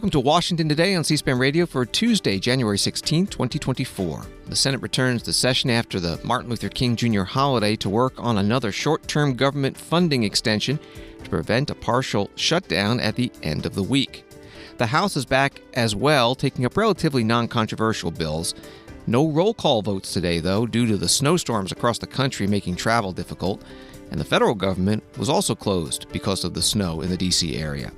Welcome to Washington Today on C-SPAN Radio for Tuesday, January 16, 2024. The Senate returns to session after the Martin Luther King Jr. holiday to work on another short-term government funding extension to prevent a partial shutdown at the end of the week. The House is back as well, taking up relatively non-controversial bills. No roll call votes today, though, due to the snowstorms across the country making travel difficult, and the federal government was also closed because of the snow in the D.C. area.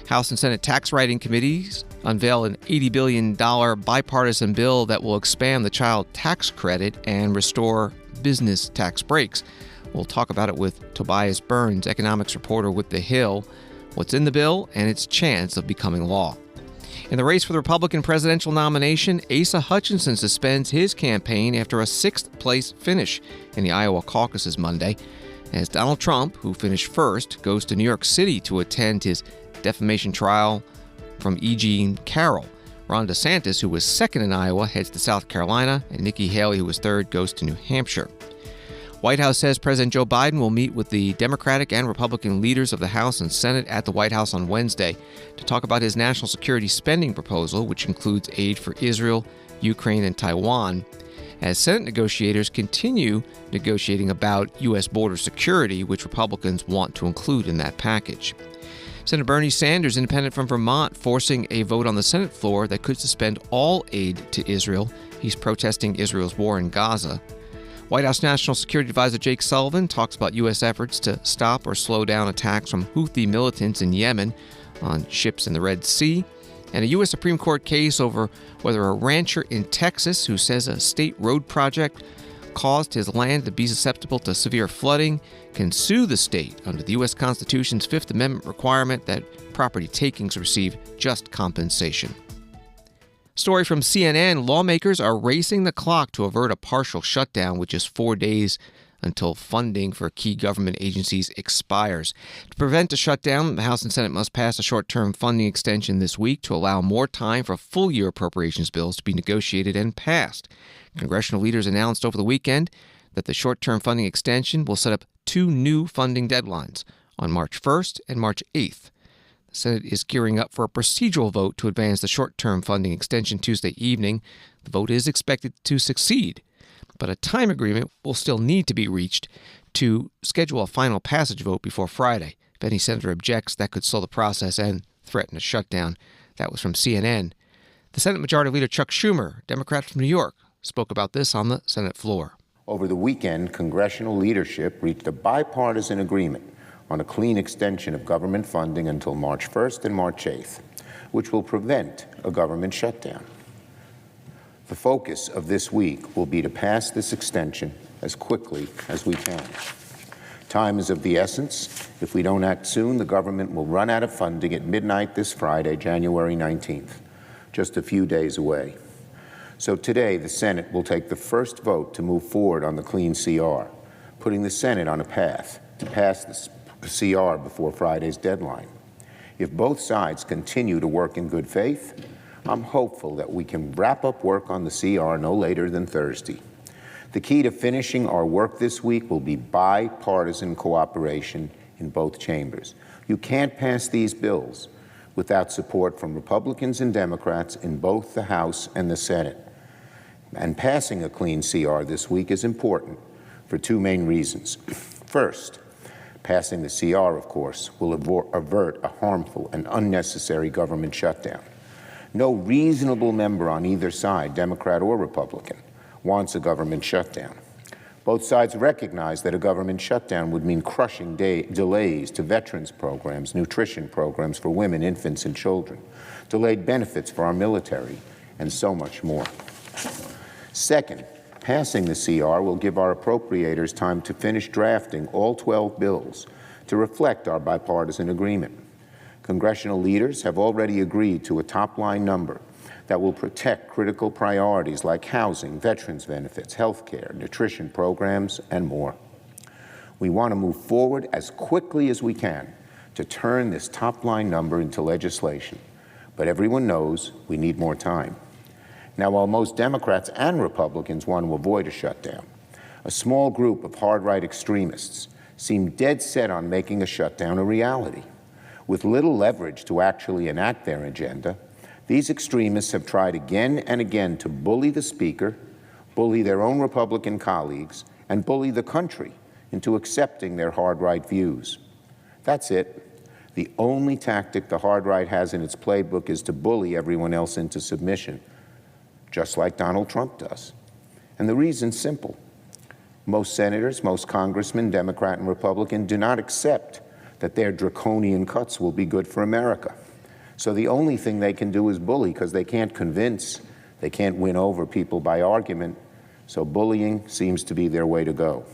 House and Senate tax writing committees unveil an $80 billion bipartisan bill that will expand the child tax credit and restore business tax breaks. We'll talk about it with Toby Burns, economics reporter with The Hill, what's in the bill and its chance of becoming law. In the race for the Republican presidential nomination, Asa Hutchinson suspends his campaign after a sixth-place finish in the Iowa caucuses Monday, as Donald Trump, who finished first, goes to New York City to attend his defamation trial from Carroll. Ron DeSantis, who was second in Iowa, heads to South Carolina, and Nikki Haley, who was third, goes to New Hampshire. White House says President Joe Biden will meet with the Democratic and Republican leaders of the House and Senate at the White House on Wednesday to talk about his national security spending proposal, which includes aid for Israel, Ukraine, and Taiwan, as Senate negotiators continue negotiating about U.S. border security, which Republicans want to include in that package. Senator Bernie Sanders, independent from Vermont, forcing a vote on the Senate floor that could suspend all aid to Israel. He's protesting Israel's war in Gaza. White House National Security Advisor Jake Sullivan talks about U.S. efforts to stop or slow down attacks from Houthi militants in Yemen on ships in the Red Sea, and a U.S. Supreme Court case over whether a rancher in Texas who says a state road project caused his land to be susceptible to severe flooding can sue the state under the U.S. Constitution's Fifth Amendment requirement that property takings receive just compensation. Story from CNN, lawmakers are racing the clock to avert a partial shutdown with just 4 days until funding for key government agencies expires. To prevent a shutdown, the House and Senate must pass a short-term funding extension this week to allow more time for full-year appropriations bills to be negotiated and passed. Congressional leaders announced over the weekend that the short-term funding extension will set up two new funding deadlines on March 1st and March 8th. The Senate is gearing up for a procedural vote to advance the short-term funding extension Tuesday evening. The vote is expected to succeed, but a time agreement will still need to be reached to schedule a final passage vote before Friday. If any senator objects, that could slow the process and threaten a shutdown. That was from CNN. The Senate Majority Leader Chuck Schumer, Democrat from New York, spoke about this on the Senate floor. Over the weekend, congressional leadership reached a bipartisan agreement on a clean extension of government funding until March 1st and March 8th, which will prevent a government shutdown. The focus of this week will be to pass this extension as quickly as we can. Time is of the essence. If we don't act soon, the government will run out of funding at midnight this Friday, January 19th, just a few days away. So today, the Senate will take the first vote to move forward on the clean CR, putting the Senate on a path to pass the CR before Friday's deadline. If both sides continue to work in good faith, I'm hopeful that we can wrap up work on the CR no later than Thursday. The key to finishing our work this week will be bipartisan cooperation in both chambers. You can't pass these bills without support from Republicans and Democrats in both the House and the Senate. And passing a clean CR this week is important for two main reasons. First, passing the CR, of course, will avert a harmful and unnecessary government shutdown. No reasonable member on either side, Democrat or Republican, wants a government shutdown. Both sides recognize that a government shutdown would mean crushing delays to veterans programs, nutrition programs for women, infants, and children, delayed benefits for our military, and so much more. Second, passing the CR will give our appropriators time to finish drafting all 12 bills to reflect our bipartisan agreement. Congressional leaders have already agreed to a top-line number that will protect critical priorities like housing, veterans benefits, health care, nutrition programs, and more. We want to move forward as quickly as we can to turn this top-line number into legislation, but everyone knows we need more time. Now, while most Democrats and Republicans want to avoid a shutdown, a small group of hard-right extremists seem dead set on making a shutdown a reality. With little leverage to actually enact their agenda, these extremists have tried again and again to bully the Speaker, bully their own Republican colleagues, and bully the country into accepting their hard-right views. That's it. The only tactic the hard-right has in its playbook is to bully everyone else into submission, just like Donald Trump does. And the reason's simple. Most senators, most congressmen, Democrat and Republican, do not accept that their draconian cuts will be good for America. So the only thing they can do is bully, because they can't convince, they can't win over people by argument. So bullying seems to be their way to go.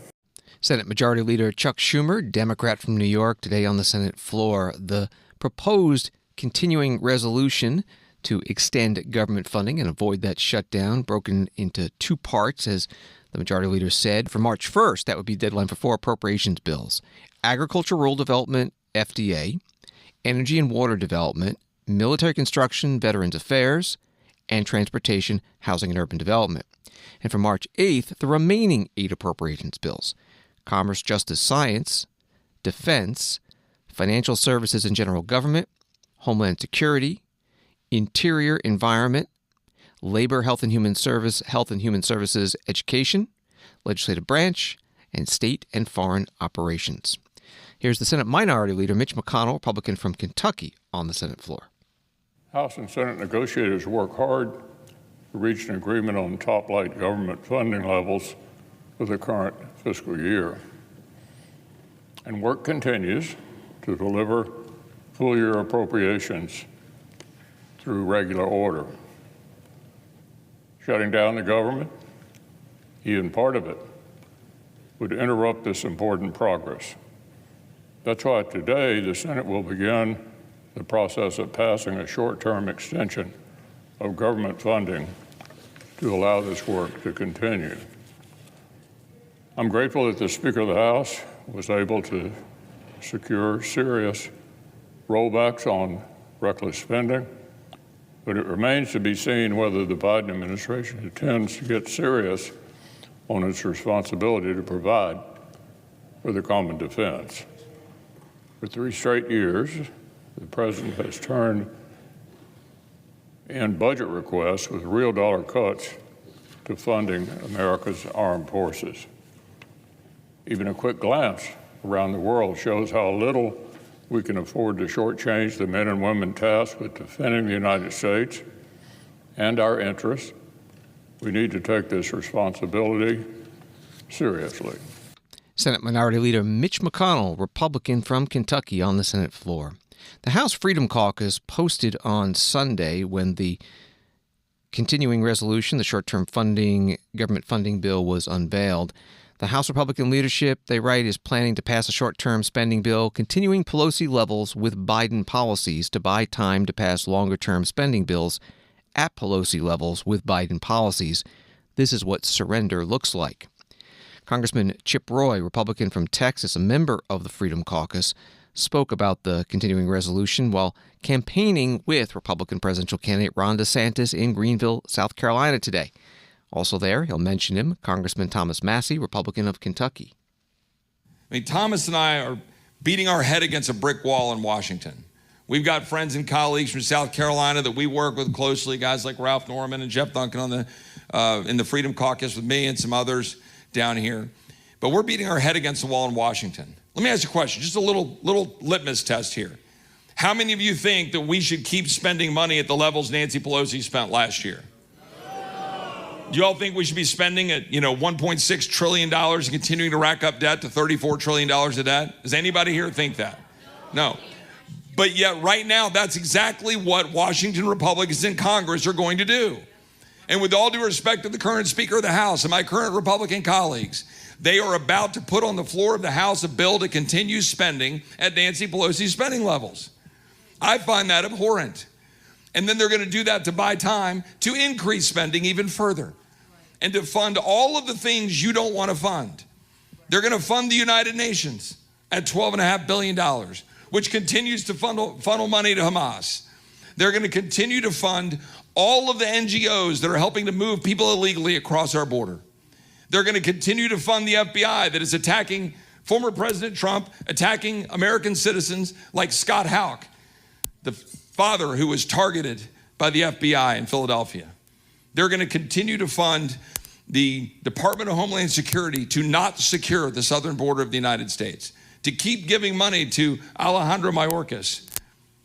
Senate Majority Leader Chuck Schumer, Democrat from New York, today on the Senate floor. The proposed continuing resolution to extend government funding and avoid that shutdown, broken into two parts, as the Majority Leader said. For March 1st, that would be the deadline for 4 appropriations bills: Agriculture, Rural Development, FDA; Energy and Water Development; Military Construction, Veterans Affairs; and Transportation, Housing and Urban Development. And for March 8th, the remaining 8 appropriations bills: Commerce, Justice, Science; Defense; Financial Services and General Government; Homeland Security; Interior, Environment; Labor, Health and Human Services, Education; Legislative Branch; and State and Foreign Operations. Here's the Senate Minority Leader Mitch McConnell, Republican from Kentucky, on the Senate floor. House and Senate negotiators work hard to reach an agreement on top-line government funding levels for the current fiscal year. And work continues to deliver full-year appropriations through regular order. Shutting down the government, even part of it, would interrupt this important progress. That's why today the Senate will begin the process of passing a short-term extension of government funding to allow this work to continue. I'm grateful that the Speaker of the House was able to secure serious rollbacks on reckless spending, but it remains to be seen whether the Biden administration intends to get serious on its responsibility to provide for the common defense. For 3 straight years, the President has turned in budget requests with real dollar cuts to funding America's armed forces. Even a quick glance around the world shows how little we can afford to shortchange the men and women tasked with defending the United States and our interests. We need to take this responsibility seriously. Senate Minority Leader Mitch McConnell, Republican from Kentucky, on the Senate floor. The House Freedom Caucus posted on Sunday, when the continuing resolution, the short-term government funding bill, was unveiled. The House Republican leadership, they write, is planning to pass a short-term spending bill continuing Pelosi levels with Biden policies to buy time to pass longer-term spending bills at Pelosi levels with Biden policies. This is what surrender looks like. Congressman Chip Roy, Republican from Texas, a member of the Freedom Caucus, spoke about the continuing resolution while campaigning with Republican presidential candidate Ron DeSantis in Greenville, South Carolina today. Also there, he'll mention him, Congressman Thomas Massie, Republican of Kentucky. I mean, Thomas and I are beating our head against a brick wall in Washington. We've got friends and colleagues from South Carolina that we work with closely, guys like Ralph Norman and Jeff Duncan in the Freedom Caucus with me and some others down here. But we're beating our head against the wall in Washington. Let me ask you a question, just a little litmus test here. How many of you think that we should keep spending money at the levels Nancy Pelosi spent last year? Do you all think we should be spending at, $1.6 trillion and continuing to rack up debt to $34 trillion of debt? Does anybody here think that? No. But yet right now, that's exactly what Washington Republicans in Congress are going to do. And with all due respect to the current Speaker of the House and my current Republican colleagues, they are about to put on the floor of the House a bill to continue spending at Nancy Pelosi's spending levels. I find that abhorrent. And then they're going to do that to buy time to increase spending even further and to fund all of the things you don't want to fund. They're going to fund the United Nations at $12.5 billion, which continues to funnel money to Hamas. They're going to continue to fund all of the NGOs that are helping to move people illegally across our border. They're going to continue to fund the FBI that is attacking Former President Trump attacking American citizens like Scott Houck, the father who was targeted by the FBI in Philadelphia. They're going to continue to fund the Department of Homeland Security to not secure the southern border of the United States, to keep giving money to Alejandro Mayorkas,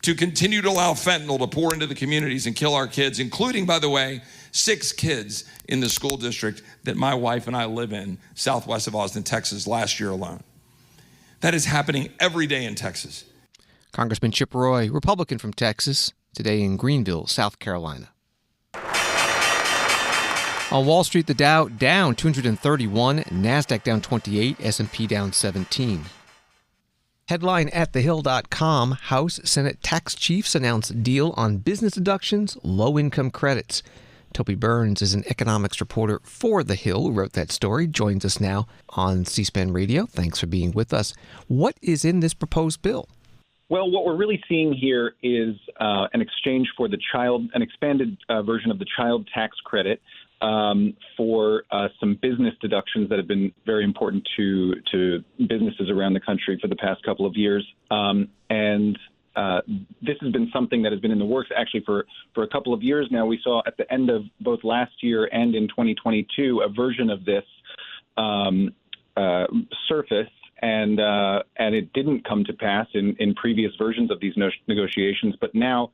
to continue to allow fentanyl to pour into the communities and kill our kids, including, by the way, 6 kids in the school district that my wife and I live in, southwest of Austin, Texas, last year alone. That is happening every day in Texas. Congressman Chip Roy, Republican from Texas, today in Greenville, South Carolina. On Wall Street, the Dow down 231, NASDAQ down 28, S&P down 17. Headline at thehill.com, House Senate tax chiefs announce deal on business deductions, low-income credits. Toby Burns is an economics reporter for The Hill who wrote that story, joins us now on C-SPAN Radio. Thanks for being with us. What is in this proposed bill? Well, what we're really seeing here is an exchange for an expanded version of the child tax credit for some business deductions that have been very important to businesses around the country for the past couple of years. This has been something that has been in the works actually for a couple of years now. We saw at the end of both last year and in 2022 a version of this surface, and it didn't come to pass in previous versions of these negotiations. But now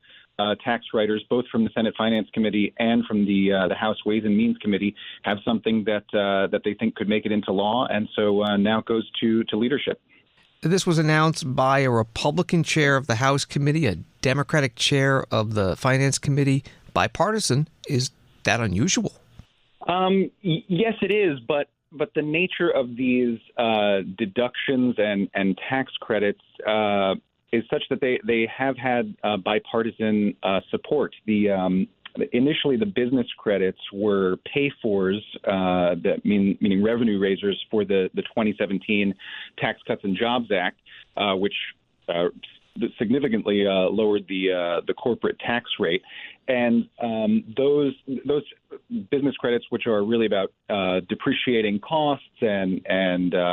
tax writers, both from the Senate Finance Committee and from the House Ways and Means Committee, have something that they think could make it into law, and so now it goes to leadership. This was announced by a Republican chair of the House Committee, a Democratic chair of the Finance Committee, bipartisan. Is that unusual? Yes, it is, but the nature of these deductions and tax credits is such that they have had bipartisan support. Initially, the business credits were pay-fors, meaning revenue raisers for the 2017 Tax Cuts and Jobs Act, which significantly lowered the corporate tax rate. And those business credits, which are really about depreciating costs and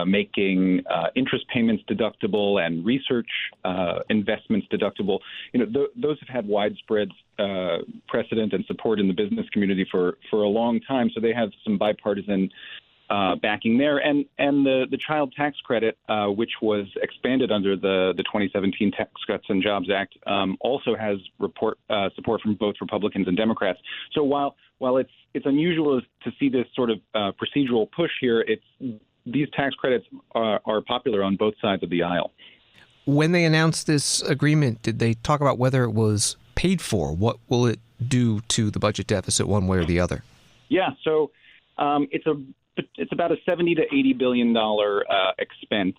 making interest payments deductible and research investments deductible, those have had widespread precedent and support in the business community for a long time. So they have some bipartisan backing there, and the child tax credit, which was expanded under the 2017 Tax Cuts and Jobs Act, also has support from both Republicans and Democrats. So while it's unusual to see this sort of procedural push here, these tax credits are popular on both sides of the aisle. When they announced this agreement, did they talk about whether it was paid for? What will it do to the budget deficit one way or the other? Yeah, so it's about a $70 to $80 billion expense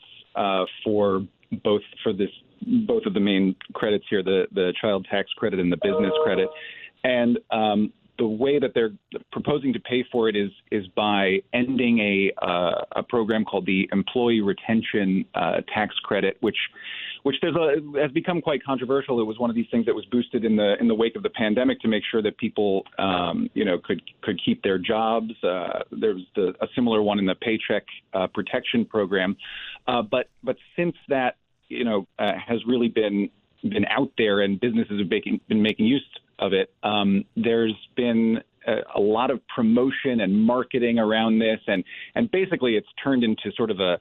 for both of the main credits here, the child tax credit and the business credit. And the way that they're proposing to pay for it is by ending a program called the Employee Retention Tax Credit, which has become quite controversial. It was one of these things that was boosted in the wake of the pandemic to make sure that people could keep their jobs. There's a similar one in the Paycheck Protection Program, but since that has really been out there and businesses have been making use of it, there's been a lot of promotion and marketing around this, and basically it's turned into sort of a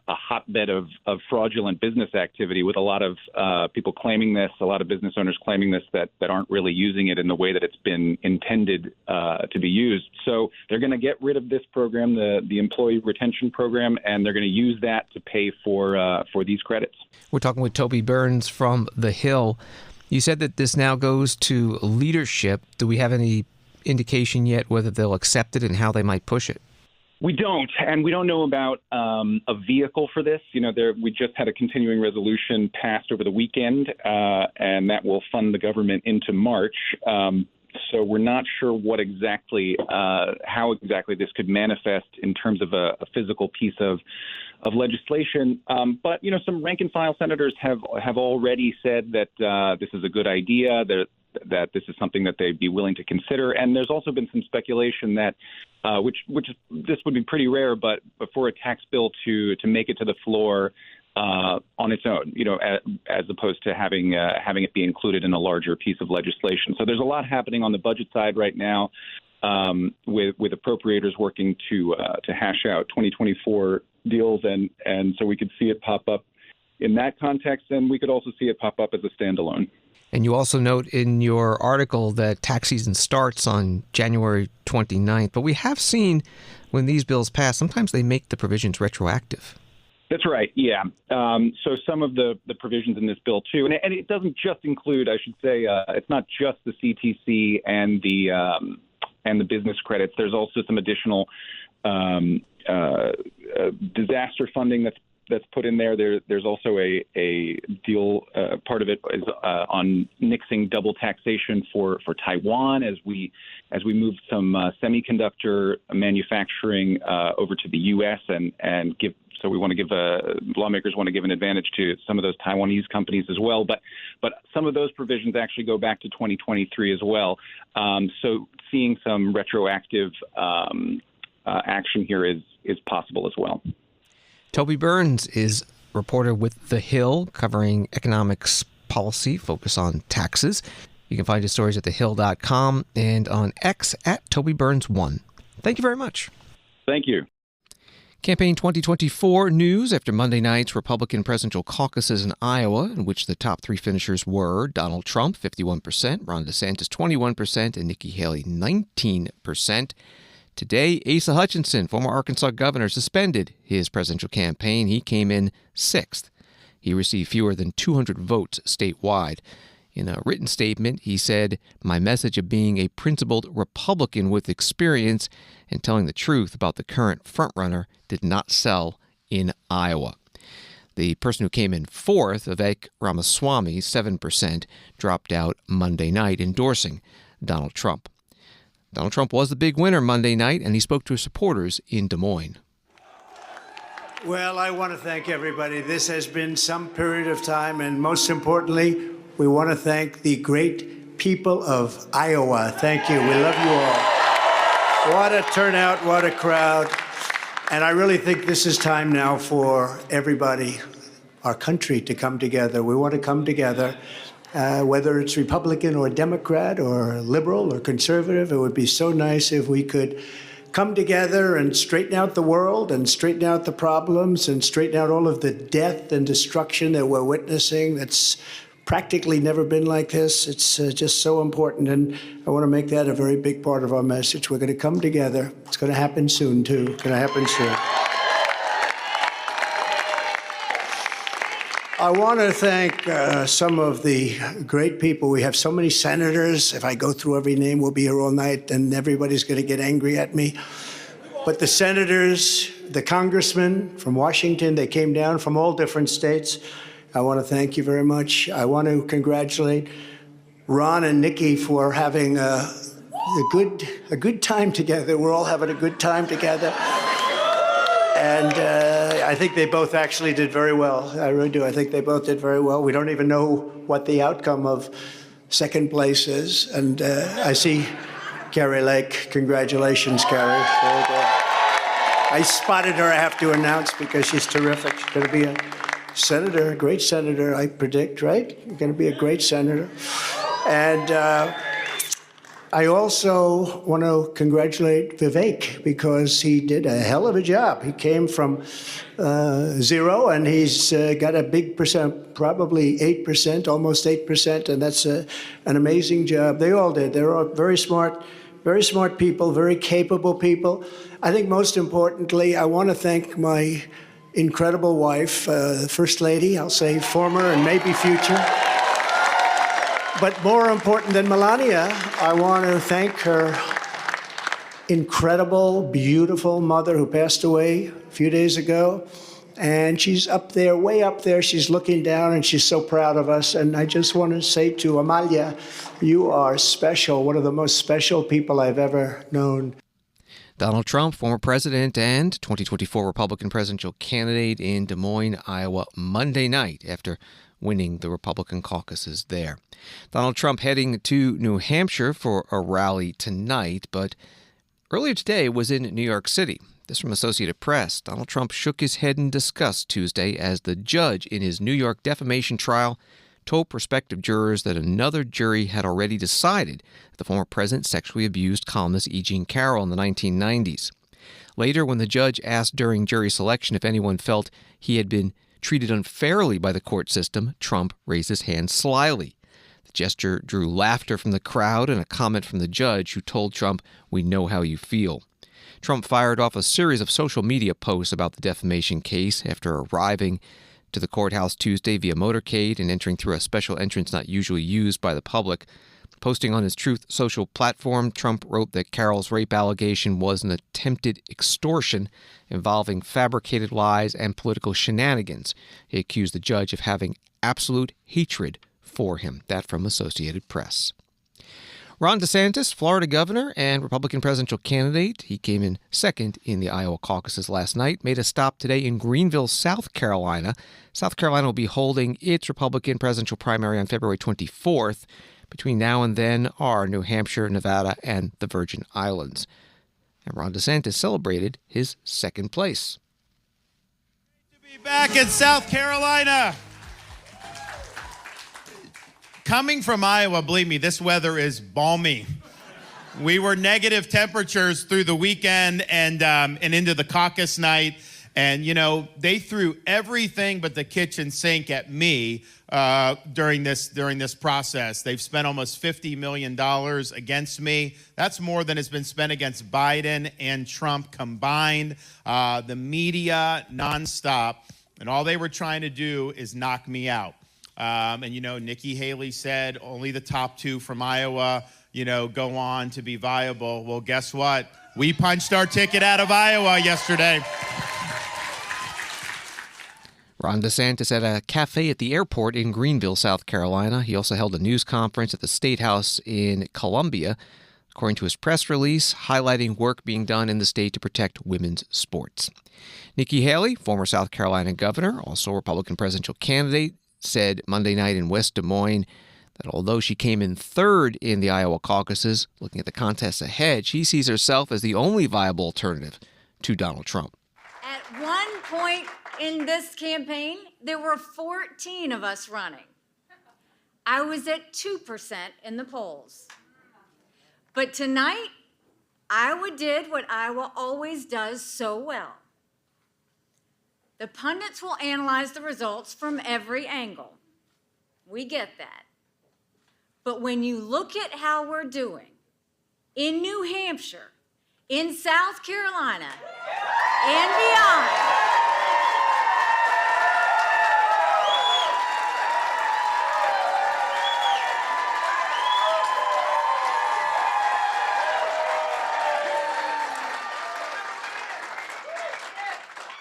hotbed of fraudulent business activity, with a lot of people claiming this, a lot of business owners claiming this that aren't really using it in the way that it's been intended to be used. So they're going to get rid of this program, the Employee Retention Program, and they're going to use that to pay for these credits. We're talking with Toby Burns from The Hill. You said that this now goes to leadership. Do we have any indication yet whether they'll accept it and how they might push it? We don't, and we don't know about a vehicle for this. We just had a continuing resolution passed over the weekend, and that will fund the government into March. So we're not sure how exactly this could manifest in terms of a physical piece of legislation. But some rank and file senators have already said that this is a good idea. that this is something that they'd be willing to consider. And there's also been some speculation that, which this would be pretty rare, but for a tax bill to make it to the floor on its own, as opposed to having it be included in a larger piece of legislation. So there's a lot happening on the budget side right now, with appropriators working to hash out 2024 deals, and so we could see it pop up in that context, and we could also see it pop up as a standalone. And you also note in your article that tax season starts on January 29th, but we have seen when these bills pass, sometimes they make the provisions retroactive. That's right, yeah. So some of the provisions in this bill, too, and it doesn't just include, I should say, it's not just the CTC and the business credits. There's also some additional disaster funding that's put in there. There's also a deal. Part of it is on nixing double taxation for Taiwan as we move some semiconductor manufacturing over to the U.S. and give. So we want to give lawmakers want to give an advantage to some of those Taiwanese companies as well. But some of those provisions actually go back to 2023 as well. So seeing some retroactive action here is possible as well. Toby Burns is reporter with The Hill, covering economics policy, focus on taxes. You can find his stories at thehill.com and on X at Toby Burns1. Thank you very much. Thank you. Campaign 2024 news after Monday night's Republican presidential caucuses in Iowa, in which the top three finishers were Donald Trump, 51%, Ron DeSantis, 21%, and Nikki Haley, 19%. Today, Asa Hutchinson, former Arkansas governor, suspended his presidential campaign. He came in sixth. He received fewer than 200 votes statewide. In a written statement, he said, "My message of being a principled Republican with experience and telling the truth about the current frontrunner did not sell in Iowa." The person who came in fourth, Vivek Ramaswamy, 7%, dropped out Monday night, endorsing Donald Trump. Donald Trump was the big winner Monday night, and he spoke to his supporters in Des Moines. Well, I want to thank everybody. This has been some period of time, and most importantly, we want to thank the great people of Iowa. Thank you. We love you all. What a turnout, what a crowd. And I really think this is time now for everybody, our country, to come together. We want to come together. Whether it's Republican or Democrat or liberal or conservative, it would be so nice if we could come together and straighten out the world and straighten out the problems and straighten out all of the death and destruction that we're witnessing. That's practically never been like this. It's just so important, and I want to make that a very big part of our message. We're going to come together. It's going to happen soon, too. It's going to happen soon. I want to thank some of the great people. We have so many senators. If I go through every name, we'll be here all night, and everybody's going to get angry at me. But the senators, the congressmen from Washington, they came down from all different states. I want to thank you very much. I want to congratulate Ron and Nikki for having a good time together. We're all having a good time together. And I think they both actually did very well. I really do. I think they both did very well. We don't even know what the outcome of second place is. And I see Carrie Lake. Congratulations, Carrie. Very good. I spotted her, I have to announce, because she's terrific. She's going to be a senator, a great senator, I predict, right? You're going to be a great senator. And I also want to congratulate Vivek, because he did a hell of a job. He came from zero, and he's got a big percent, probably 8%, almost 8%, and that's an amazing job. They all did. They're all very smart people, very capable people. I think most importantly, I want to thank my incredible wife, First Lady, I'll say former and maybe future. But more important than Melania, I want to thank her incredible, beautiful mother who passed away a few days ago. And she's up there, way up there. She's looking down, and she's so proud of us. And I just want to say to Amalia, you are special, one of the most special people I've ever known. Donald Trump, former president and 2024 Republican presidential candidate in Des Moines, Iowa, Monday night after winning the Republican caucuses there. Donald Trump heading to New Hampshire for a rally tonight, but earlier today was in New York City. This from Associated Press. Donald Trump shook his head in disgust Tuesday as the judge in his New York defamation trial told prospective jurors that another jury had already decided that the former president sexually abused columnist E. Jean Carroll in the 1990s. Later, when the judge asked during jury selection if anyone felt he had been treated unfairly by the court system, Trump raised his hand slyly. The gesture drew laughter from the crowd and a comment from the judge, who told Trump, "We know how you feel." Trump fired off a series of social media posts about the defamation case after arriving to the courthouse Tuesday via motorcade and entering through a special entrance not usually used by the public. Posting on his Truth Social platform, Trump wrote that Carroll's rape allegation was an attempted extortion involving fabricated lies and political shenanigans. He accused the judge of having absolute hatred for him. That from Associated Press. Ron DeSantis, Florida governor and Republican presidential candidate, he came in second in the Iowa caucuses last night, made a stop today in Greenville, South Carolina. South Carolina will be holding its Republican presidential primary on February 24th. Between now and then are New Hampshire, Nevada, and the Virgin Islands. And Ron DeSantis celebrated his second place. To be back in South Carolina. Coming from Iowa, believe me, this weather is balmy. We were negative temperatures through the weekend and into the caucus night. And, you know, they threw everything but the kitchen sink at me during this process. They've spent almost $50 million against me. That's more than has been spent against Biden and Trump combined. The media nonstop. And all they were trying to do is knock me out. And, you know, Nikki Haley said only the top two from Iowa, you know, go on to be viable. Well, guess what? We punched our ticket out of Iowa yesterday. Ron DeSantis at a cafe at the airport in Greenville, South Carolina. He also held a news conference at the State House in Columbia, according to his press release, highlighting work being done in the state to protect women's sports. Nikki Haley, former South Carolina governor, also Republican presidential candidate, said Monday night in West Des Moines that although she came in third in the Iowa caucuses, looking at the contest ahead, she sees herself as the only viable alternative to Donald Trump. At one point in this campaign, there were 14 of us running. I was at 2% in the polls. But tonight, Iowa did what Iowa always does so well. The pundits will analyze the results from every angle. We get that. But when you look at how we're doing in New Hampshire, in South Carolina, and beyond,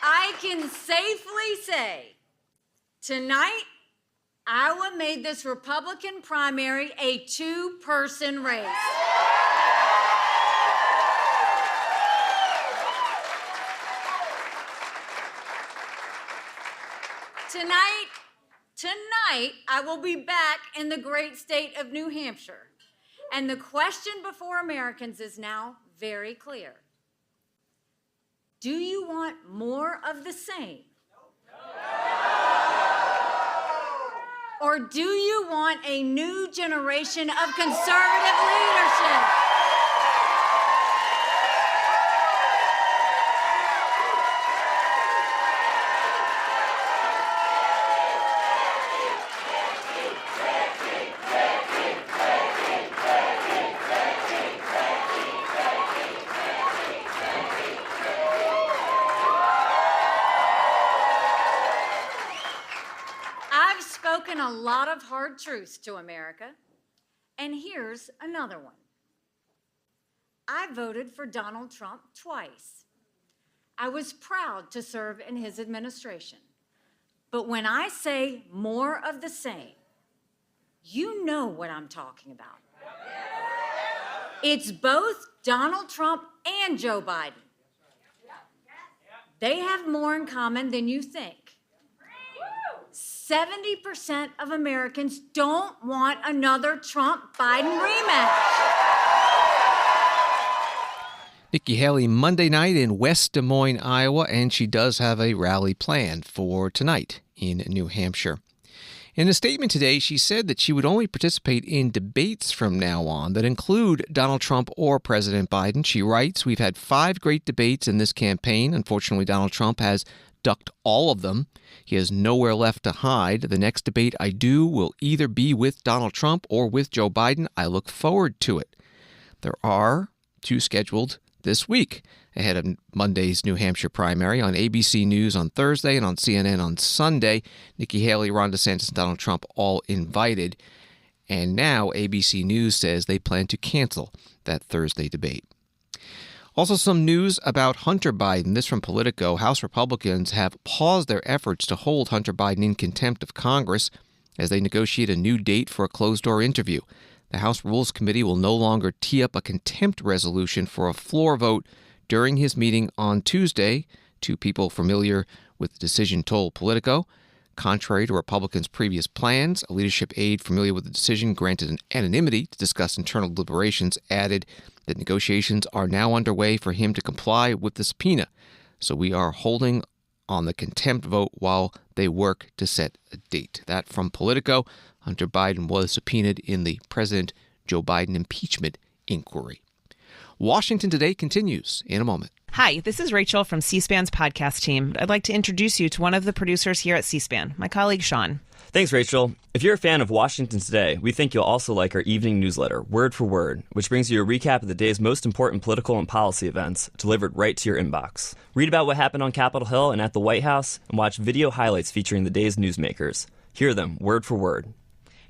I can safely say tonight, Iowa made this Republican primary a two-person race. Tonight, I will be back in the great state of New Hampshire. And the question before Americans is now very clear. Do you want more of the same? Or do you want a new generation of conservative leadership? A lot of hard truths to America, and here's another one. I voted for Donald Trump twice. I was proud to serve in his administration. But when I say more of the same, you know what I'm talking about. It's both Donald Trump and Joe Biden. They have more in common than you think. 70% of Americans don't want another Trump-Biden rematch. Nikki Haley Monday night in West Des Moines, Iowa, and she does have a rally planned for tonight in New Hampshire. In a statement today, she said that she would only participate in debates from now on that include Donald Trump or President Biden. She writes, "We've had 5 great debates in this campaign. Unfortunately, Donald Trump has ducked all of them. He has nowhere left to hide. The next debate I do will either be with Donald Trump or with Joe Biden. I look forward to it." There are 2 scheduled this week ahead of Monday's New Hampshire primary on ABC News on Thursday and on CNN on Sunday. Nikki Haley, Ron DeSantis, and Donald Trump all invited. And now ABC News says they plan to cancel that Thursday debate. Also, some news about Hunter Biden. This from Politico. House Republicans have paused their efforts to hold Hunter Biden in contempt of Congress as they negotiate a new date for a closed-door interview. The House Rules Committee will no longer tee up a contempt resolution for a floor vote during his meeting on Tuesday. 2 people familiar with the decision told Politico. Contrary to Republicans' previous plans, a leadership aide familiar with the decision granted an anonymity to discuss internal deliberations added that negotiations are now underway for him to comply with the subpoena. So we are holding on the contempt vote while they work to set a date. That from Politico. Hunter Biden was subpoenaed in the President Joe Biden impeachment inquiry. Washington Today continues in a moment. Hi, this is Rachel from C-SPAN's podcast team. I'd like to introduce you to one of the producers here at C-SPAN, my colleague Sean. Thanks, Rachel. If you're a fan of Washington Today, we think you'll also like our evening newsletter, Word for Word, which brings you a recap of the day's most important political and policy events delivered right to your inbox. Read about what happened on Capitol Hill and at the White House, and watch video highlights featuring the day's newsmakers. Hear them word for word.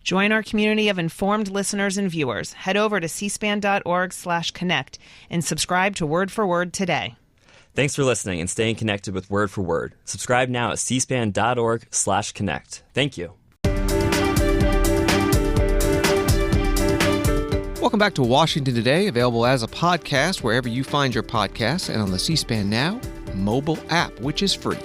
Join our community of informed listeners and viewers. Head over to cspan.org/connect and subscribe to Word for Word today. Thanks for listening and staying connected with Word for Word. Subscribe now at cspan.org/connect. Thank you. Welcome back to Washington Today, available as a podcast wherever you find your podcasts and on the C-SPAN Now mobile app, which is free.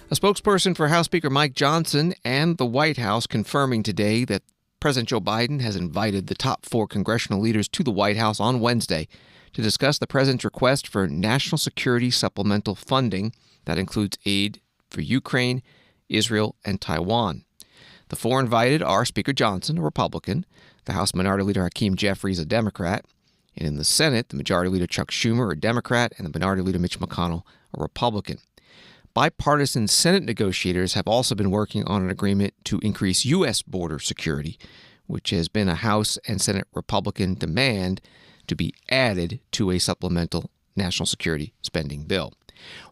A spokesperson for House Speaker Mike Johnson and the White House confirming today that President Joe Biden has invited the top 4 congressional leaders to the White House on Wednesday to discuss the president's request for national security supplemental funding that includes aid for Ukraine, Israel, and Taiwan. The 4 invited are Speaker Johnson, a Republican, the House Minority Leader Hakeem Jeffries, a Democrat, and in the Senate, the Majority Leader Chuck Schumer, a Democrat, and the Minority Leader Mitch McConnell, a Republican. Bipartisan Senate negotiators have also been working on an agreement to increase U.S. border security, which has been a House and Senate Republican demand to be added to a supplemental national security spending bill.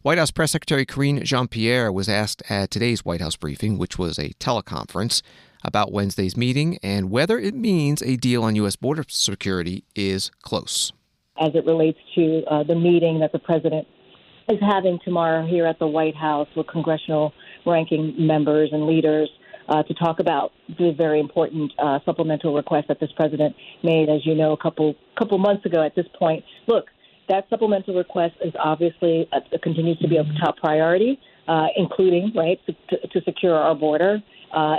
White House Press Secretary Karine Jean-Pierre was asked at today's White House briefing, which was a teleconference, about Wednesday's meeting and whether it means a deal on U.S. border security is close. As it relates to the meeting that the president is having tomorrow here at the White House with congressional ranking members and leaders to talk about the very important supplemental request that this president made, as you know, a couple months ago at this point. Look, that supplemental request is obviously continues to be a top priority, including, right, to secure our border,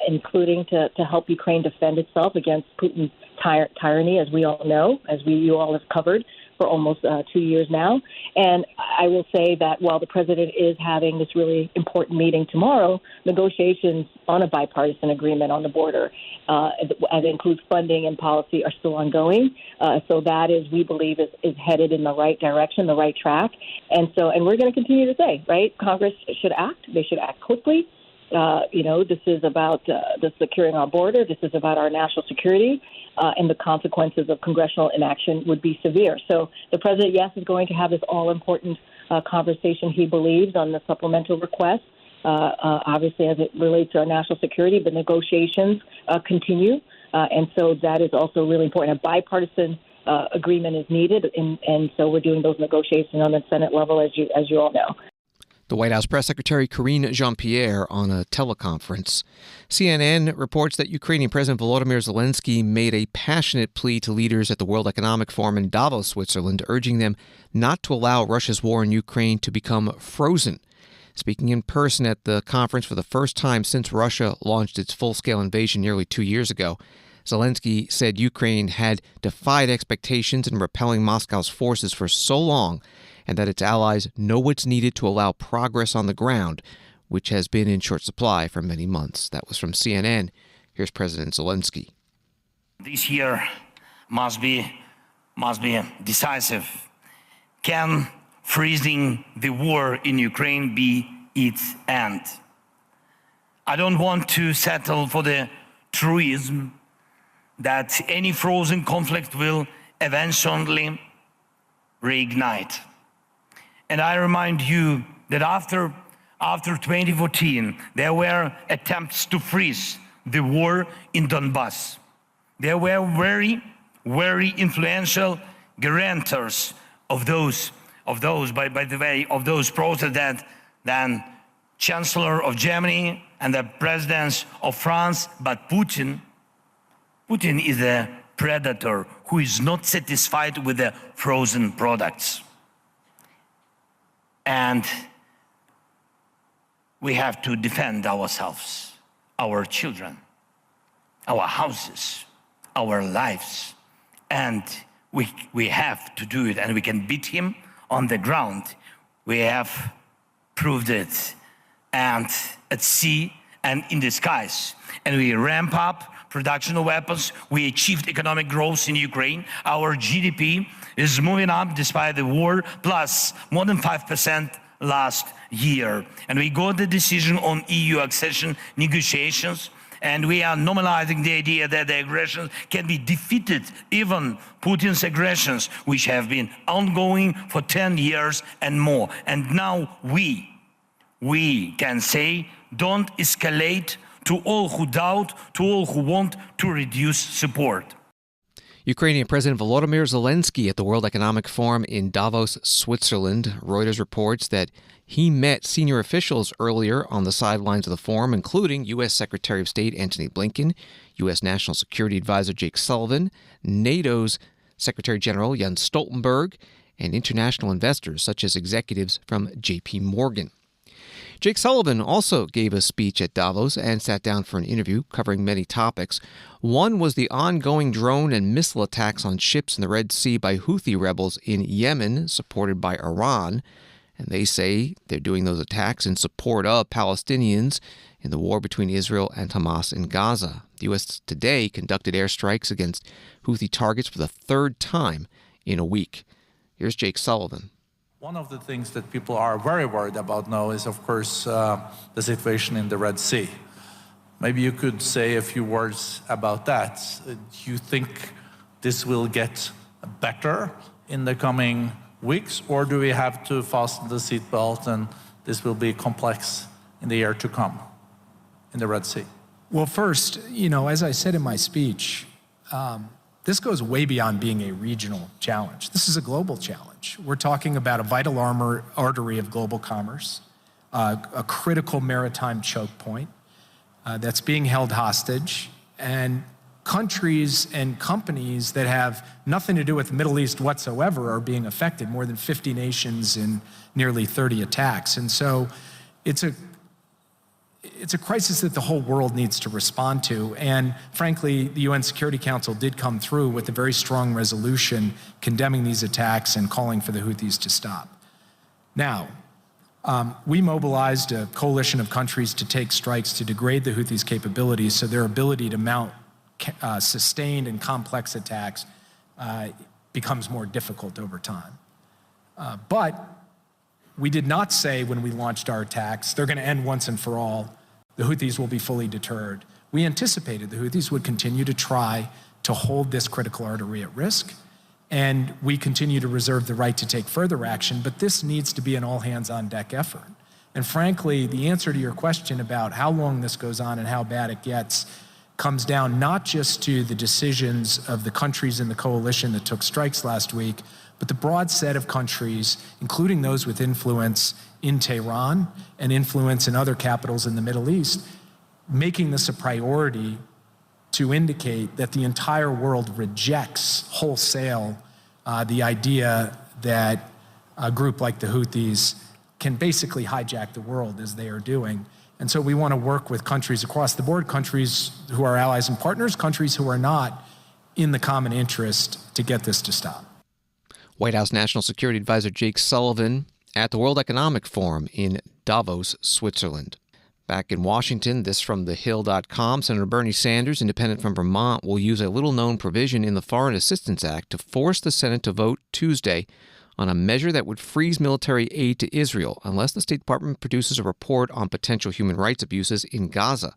including to help Ukraine defend itself against Putin's tyranny, as we all know, as you all have covered for almost 2 years now. And I will say that while the president is having this really important meeting tomorrow, negotiations on a bipartisan agreement on the border, as it includes funding and policy, are still ongoing. So that is, we believe, is headed in the right direction, the right track. And we're going to continue to say, right, Congress should act. They should act quickly. This is about the securing our border. This is about our national security, and the consequences of congressional inaction would be severe. So the president, yes, is going to have this all-important conversation, he believes, on the supplemental request. Obviously, as it relates to our national security, the negotiations continue, and so that is also really important. A bipartisan agreement is needed, and so we're doing those negotiations on the Senate level, as you all know. The White House Press Secretary Karine Jean-Pierre on a teleconference. CNN reports that Ukrainian President Volodymyr Zelensky made a passionate plea to leaders at the World Economic Forum in Davos, Switzerland, urging them not to allow Russia's war in Ukraine to become frozen. Speaking in person at the conference for the first time since Russia launched its full-scale invasion nearly 2 years ago, Zelensky said Ukraine had defied expectations in repelling Moscow's forces for so long, and that its allies know what's needed to allow progress on the ground, which has been in short supply for many months. That was from CNN. Here's President Zelensky. This year must be decisive. Can freezing the war in Ukraine be its end? I don't want to settle for the truism that any frozen conflict will eventually reignite. And I remind you that after 2014, there were attempts to freeze the war in Donbass. There were very, very influential guarantors of those processes that then Chancellor of Germany and the President of France, but Putin is a predator who is not satisfied with the frozen products. And we have to defend ourselves, our children, our houses, our lives. And we have to do it, and we can beat him on the ground. We have proved it, and at sea and in the skies. And we ramp up production of weapons. We achieved economic growth in Ukraine. Our GDP is moving up despite the war, plus more than 5% last year. And we got the decision on EU accession negotiations, and we are normalizing the idea that the aggression can be defeated, even Putin's aggressions, which have been ongoing for 10 years and more. And now we can say, don't escalate, to all who doubt, to all who want to reduce support. Ukrainian President Volodymyr Zelensky at the World Economic Forum in Davos, Switzerland. Reuters reports that he met senior officials earlier on the sidelines of the forum, including U.S. Secretary of State Antony Blinken, U.S. National Security Advisor Jake Sullivan, NATO's Secretary General Jens Stoltenberg, and international investors such as executives from J.P. Morgan. Jake Sullivan also gave a speech at Davos and sat down for an interview covering many topics. One was the ongoing drone and missile attacks on ships in the Red Sea by Houthi rebels in Yemen, supported by Iran. And they say they're doing those attacks in support of Palestinians in the war between Israel and Hamas in Gaza. The U.S. today conducted airstrikes against Houthi targets for the third time in a week. Here's Jake Sullivan. One of the things that people are very worried about now is, of course, the situation in the Red Sea. Maybe you could say a few words about that. Do you think this will get better in the coming weeks, or do we have to fasten the seatbelt and this will be complex in the year to come in the Red Sea? Well, first, as I said in my speech, this goes way beyond being a regional challenge. This is a global challenge. We're talking about a vital artery of global commerce, a critical maritime choke point that's being held hostage, and countries and companies that have nothing to do with the Middle East whatsoever are being affected, more than 50 nations in nearly 30 attacks. And so it's a crisis that the whole world needs to respond to. And frankly, the UN Security Council did come through with a very strong resolution condemning these attacks and calling for the Houthis to stop. Now, we mobilized a coalition of countries to take strikes to degrade the Houthis' capabilities so their ability to mount sustained and complex attacks becomes more difficult over time. But we did not say when we launched our attacks, they're going to end once and for all. The Houthis will be fully deterred. We anticipated the Houthis would continue to try to hold this critical artery at risk, and we continue to reserve the right to take further action, but this needs to be an all-hands-on-deck effort. And frankly, the answer to your question about how long this goes on and how bad it gets comes down not just to the decisions of the countries in the coalition that took strikes last week, but the broad set of countries, including those with influence in Tehran and influence in other capitals in the Middle East, making this a priority to indicate that the entire world rejects wholesale the idea that a group like the Houthis can basically hijack the world as they are doing. And so we want to work with countries across the board, countries who are allies and partners, countries who are not, in the common interest to get this to stop. White House National Security Advisor Jake Sullivan at the World Economic Forum in Davos, Switzerland. Back in Washington, this from thehill.com, Senator Bernie Sanders, independent from Vermont, will use a little-known provision in the Foreign Assistance Act to force the Senate to vote Tuesday on a measure that would freeze military aid to Israel unless the State Department produces a report on potential human rights abuses in Gaza.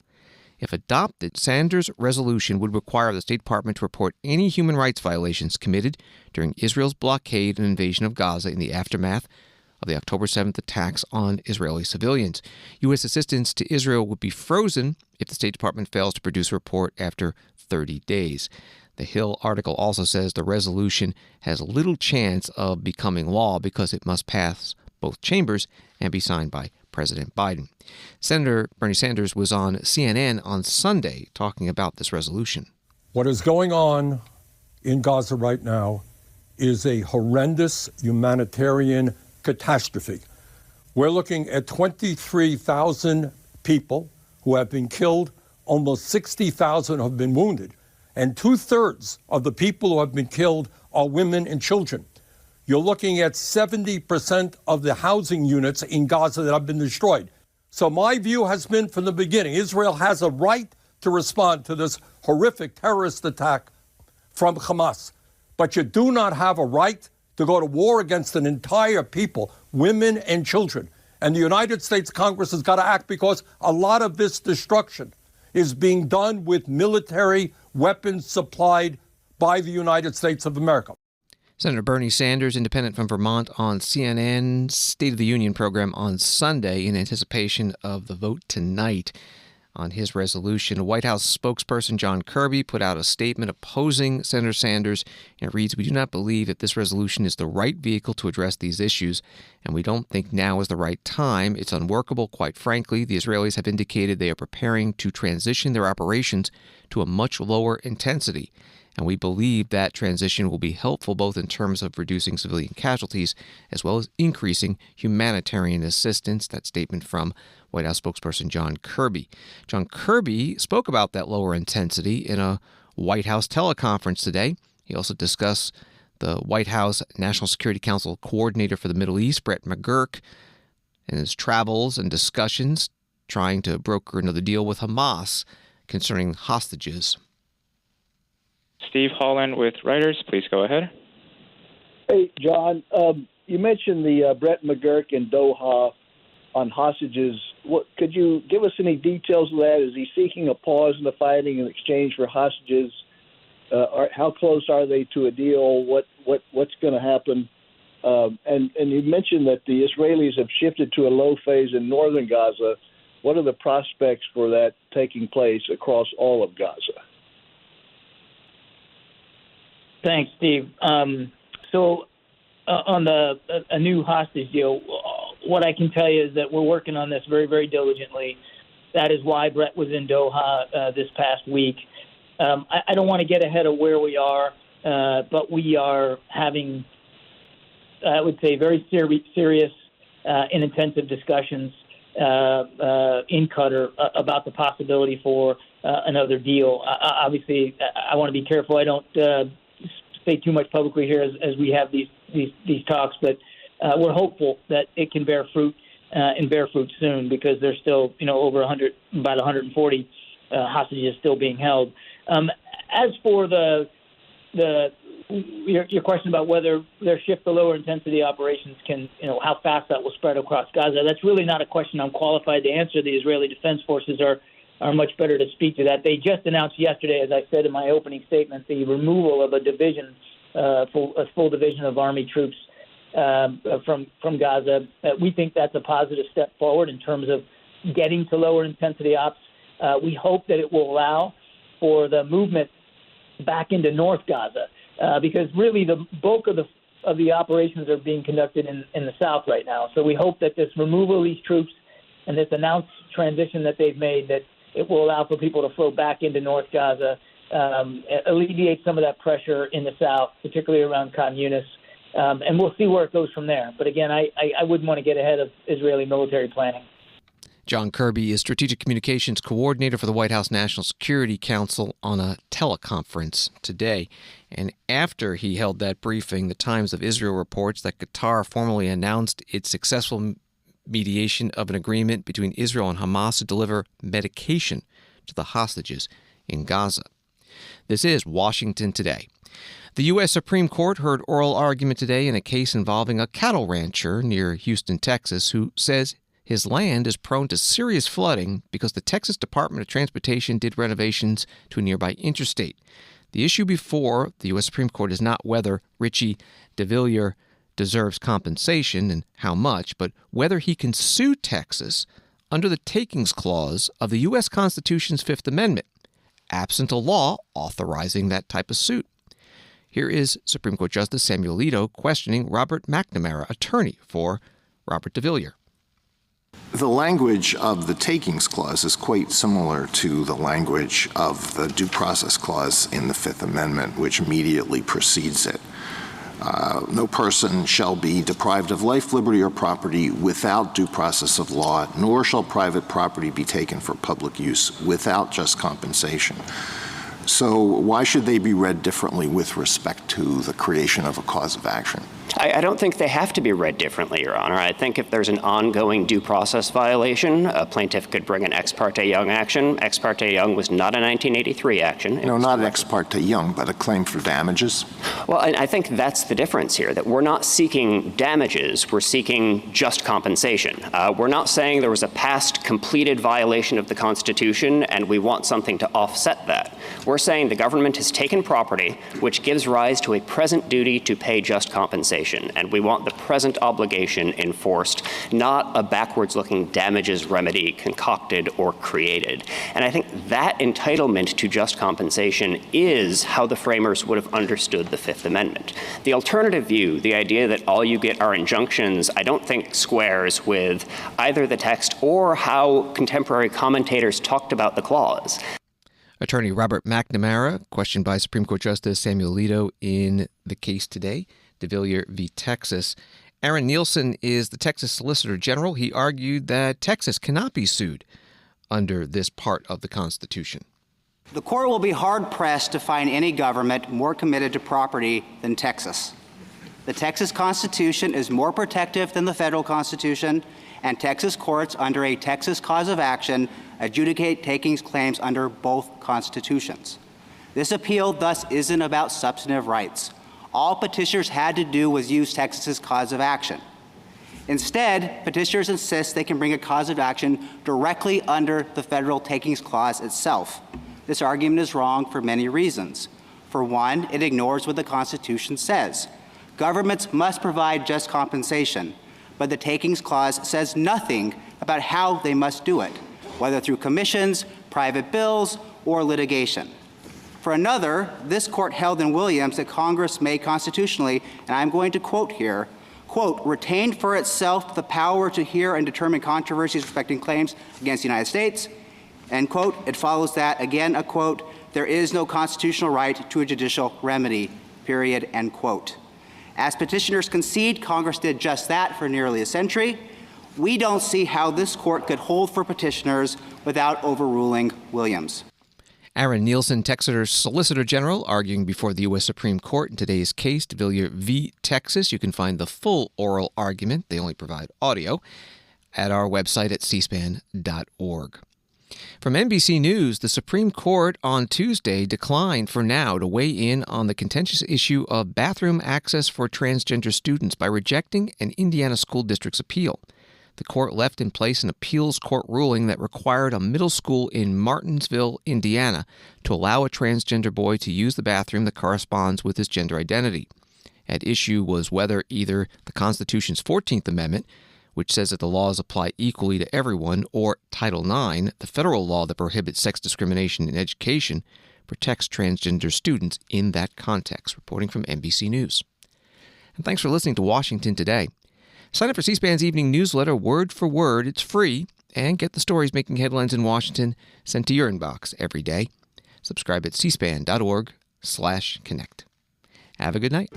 If adopted, Sanders' resolution would require the State Department to report any human rights violations committed during Israel's blockade and invasion of Gaza in the aftermath of the October 7th attacks on Israeli civilians. U.S. assistance to Israel would be frozen if the State Department fails to produce a report after 30 days. The Hill article also says the resolution has little chance of becoming law because it must pass both chambers and be signed by President Biden. Senator Bernie Sanders was on CNN on Sunday talking about this resolution. What is going on in Gaza right now is a horrendous humanitarian catastrophe. We're looking at 23,000 people who have been killed, almost 60,000 have been wounded, and 2/3 of the people who have been killed are women and children. You're looking at 70% of the housing units in Gaza that have been destroyed. So my view has been from the beginning, Israel has a right to respond to this horrific terrorist attack from Hamas. But you do not have a right to go to war against an entire people, women and children. And the United States Congress has got to act because a lot of this destruction is being done with military weapons supplied by the United States of America. Senator Bernie Sanders, independent from Vermont, on CNN's State of the Union program on Sunday in anticipation of the vote tonight on his resolution. White House spokesperson John Kirby put out a statement opposing Senator Sanders, and it reads, "We do not believe that this resolution is the right vehicle to address these issues, and we don't think now is the right time. It's unworkable, quite frankly. The Israelis have indicated they are preparing to transition their operations to a much lower intensity, and we believe that transition will be helpful both in terms of reducing civilian casualties as well as increasing humanitarian assistance." That statement from White House spokesperson John Kirby. John Kirby spoke about that lower intensity in a White House teleconference today. He also discussed the White House National Security Council coordinator for the Middle East, Brett McGurk, and his travels and discussions trying to broker another deal with Hamas concerning hostages. Steve Holland with Reuters, please go ahead. Hey, John, you mentioned the Brett McGurk in Doha on hostages. Could you give us any details of that? Is he seeking a pause in the fighting in exchange for hostages? How close are they to a deal? What's going to happen? And you mentioned that the Israelis have shifted to a low phase in northern Gaza. What are the prospects for that taking place across all of Gaza? Thanks, Steve. So on a new hostage deal, what I can tell you is that we're working on this very, very diligently. That is why Brett was in Doha this past week. I don't want to get ahead of where we are, but we are having, I would say, very serious and intensive discussions in Qatar about the possibility for another deal. Obviously, I want to be careful. I don't say too much publicly here as we have these talks, but we're hopeful that it can bear fruit and bear fruit soon, because there's still over about 140 hostages still being held. As for your question about whether their shift to lower intensity operations can, how fast that will spread across Gaza, that's really not a question I'm qualified to answer. The Israeli Defense Forces are much better to speak to that. They just announced yesterday, as I said in my opening statement, the removal of a division, a full division of Army troops from Gaza. We think that's a positive step forward in terms of getting to lower intensity ops. We hope that it will allow for the movement back into North Gaza, because really the bulk of the operations are being conducted in the south right now. So we hope that this removal of these troops and this announced transition that they've made, that it will allow for people to flow back into North Gaza, alleviate some of that pressure in the south, particularly around Khan Yunis, And we'll see where it goes from there. But again, I wouldn't want to get ahead of Israeli military planning. John Kirby is Strategic Communications Coordinator for the White House National Security Council on a teleconference today. And after he held that briefing, the Times of Israel reports that Qatar formally announced its successful mediation of an agreement between Israel and Hamas to deliver medication to the hostages in Gaza. This is Washington Today. The U.S. Supreme Court heard oral argument today in a case involving a cattle rancher near Houston, Texas, who says his land is prone to serious flooding because the Texas Department of Transportation did renovations to a nearby interstate. The issue before the U.S. Supreme Court is not whether Richie DeVilliers deserves compensation and how much, but whether he can sue Texas under the Takings Clause of the U.S. Constitution's Fifth Amendment, absent a law authorizing that type of suit. Here is Supreme Court Justice Samuel Alito questioning Robert McNamara, attorney for Robert DeVilliers. The language of the Takings Clause is quite similar to the language of the Due Process Clause in the Fifth Amendment, which immediately precedes it. No person shall be deprived of life, liberty, or property without due process of law, nor shall private property be taken for public use without just compensation. So why should they be read differently with respect to the creation of a cause of action? I don't think they have to be read differently, Your Honor. I think if there's an ongoing due process violation, a plaintiff could bring an ex parte Young action. Ex parte Young was not a 1983 action. No, not ex parte Young, but a claim for damages. Well, I think that's the difference here, that we're not seeking damages. We're seeking just compensation. We're not saying there was a past completed violation of the Constitution and we want something to offset that. We're saying the government has taken property which gives rise to a present duty to pay just compensation. And we want the present obligation enforced, not a backwards-looking damages remedy concocted or created. And I think that entitlement to just compensation is how the framers would have understood the Fifth Amendment. The alternative view, the idea that all you get are injunctions, I don't think squares with either the text or how contemporary commentators talked about the clause. Attorney Robert McNamara, questioned by Supreme Court Justice Samuel Alito in the case today, DeVilliers v. Texas. Aaron Nielsen is the Texas Solicitor General. He argued that Texas cannot be sued under this part of the Constitution. The court will be hard-pressed to find any government more committed to property than Texas. The Texas Constitution is more protective than the federal Constitution, and Texas courts under a Texas cause of action adjudicate takings claims under both constitutions. This appeal thus isn't about substantive rights. All petitioners had to do was use Texas's cause of action. Instead, petitioners insist they can bring a cause of action directly under the federal takings clause itself. This argument is wrong for many reasons. For one, it ignores what the Constitution says. Governments must provide just compensation, but the takings clause says nothing about how they must do it, whether through commissions, private bills, or litigation. For another, this court held in Williams that Congress may constitutionally, and I'm going to quote here, quote, retain for itself the power to hear and determine controversies respecting claims against the United States, end quote. It follows that, again, a quote, there is no constitutional right to a judicial remedy, period, end quote. As petitioners concede, Congress did just that for nearly a century. We don't see how this court could hold for petitioners without overruling Williams. Aaron Nielsen, Texas Solicitor General, arguing before the U.S. Supreme Court in today's case, DeVilliers v. Texas. You can find the full oral argument, they only provide audio, at our website at cspan.org. From NBC News, the Supreme Court on Tuesday declined for now to weigh in on the contentious issue of bathroom access for transgender students by rejecting an Indiana school district's appeal. The court left in place an appeals court ruling that required a middle school in Martinsville, Indiana, to allow a transgender boy to use the bathroom that corresponds with his gender identity. At issue was whether either the Constitution's 14th Amendment, which says that the laws apply equally to everyone, or Title IX, the federal law that prohibits sex discrimination in education, protects transgender students in that context. Reporting from NBC News. And thanks for listening to Washington Today. Sign up for C-SPAN's evening newsletter, word for word. It's free, and get the stories making headlines in Washington sent to your inbox every day. Subscribe at cspan.org/connect. Have a good night.